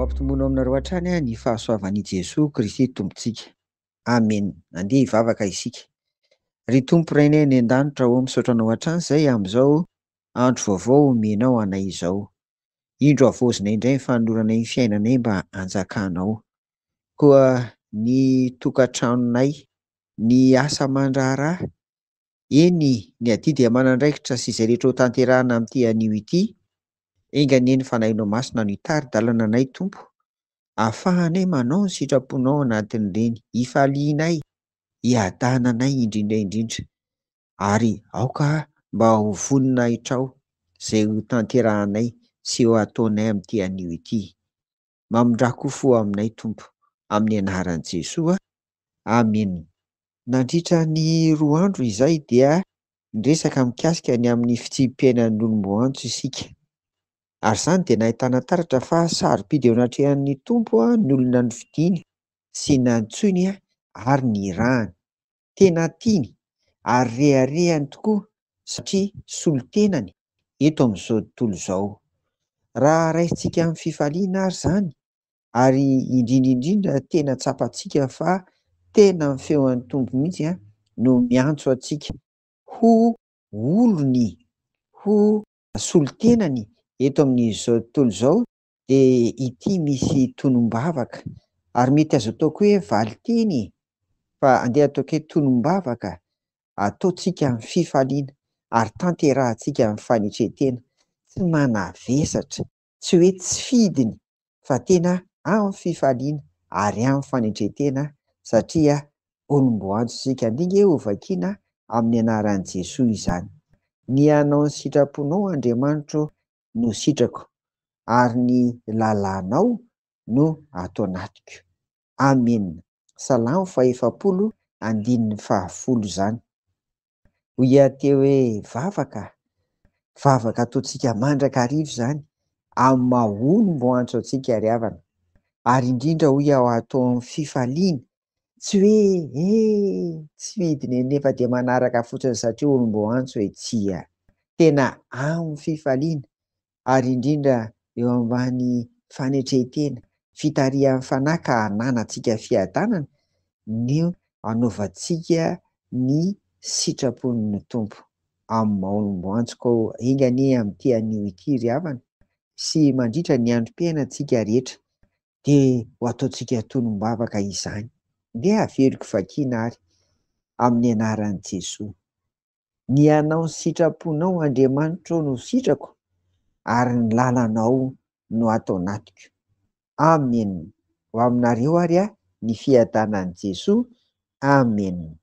Ampitomoana aminareo hatrany ny fahasoavan'i Jesoa Kristy Tompontsika. Amen. Andeha hivavaka isika. Ry Tompo Rainay any an-danitra, ho misaotra anao hatrany izay amin'izao andro vaovao omenao anay izao. Indro havaozina indray ny fanoloranay ny fiainanay mba hanjakanao. Koa ny tokantranonay, ny asa aman-draharaha, eny ny aty dia manandraikitra sy izay rehetra ho tanterahina amin'ity anio ity, enganeny fanahinao masina no hitary-dalana anay Tompo, ahafahanay manao ny sitraponao anatin'ireny, hifalianay, hiadananay indrindra indrindra, ary aoka mba ho voninahitra izay ho tanterahanay sy ho ataonay amin'ity anio ity. Mamindrako fo aminay Tompo, amin'ny anaran'i Jesoa. Amen. Nandritra ny 2 andro izay dia niresaka mikasika ny amin'ny fitsim-piainan'ny olomboanjo isika. Ary izany dia nahitana taratra fa sarobidy eo anatrehan'ny Tompo ny olona nividiany sy nantsoiny ary nirahany. Tena tiany ary reharehany tokoa satria solotenany eto amin'izao tontolo izao. Raha raisintsika amin'ny fifaliana ary izany, ary indrindra indrindra tena tsapantsika fa tena ny feon'ny Tompo mihitsy no miantso antsika ho olony, ho solotenany eto amin'izao tontolo izao, dia ity misy tonom-bavaka, ary mety azo atao koa hoe valiteny, fa andeha ataoko hoe tonom-bavaka, ataontsika amin'ny fifaliana ary tanterahantsika amin'ny fanetretena, tsy manavesatra, tsy hoe tsy fidiny, fa tena amin'ny fifaliana ary amin'ny fanetretena, satria olomboanjo isika. Indrindra ho vakiana amin'ny anaran'i Jesoa izany. Ny hanao ny sitraponao Andriamanitro no sitrako, ary ny lalànao no ato anatiko. Amen. Salamo 710 izany. Hoy teo hoe vavaka, vavaka ataontsika mandrakariva izany, amin'ny maha-olomboanjo antsika ary havana. Ary indrindra hoy aho atao amin'ny fifaliana, tsy hoe tsy vidiny nefa dia manaraka fotsiny satria olomboanjo tsia. Tena amin'ny fifaliana, ary indrindra eo ambany fanetretena, fitarihan'ny fanahy ka hananantsika fiadanana ny hanaovantsika ny sitrapon'ny Tompo amin'ny maha-olomboanjo. Koa engany amin'ity anio ity ry havana, sy mandritra ny androm-piainantsika rehetra, dia ho ataontsika tonom-bavaka izany. Dia averiko vakiana ary amin'ny anaran'i Jesoa. Ny hanao ny sitraponao Andriamanitro no sitrako, ary ny lalànao no ato anatiko. Amen. Ho aminareo ary ny fiadanan'i Jesoa. Amen.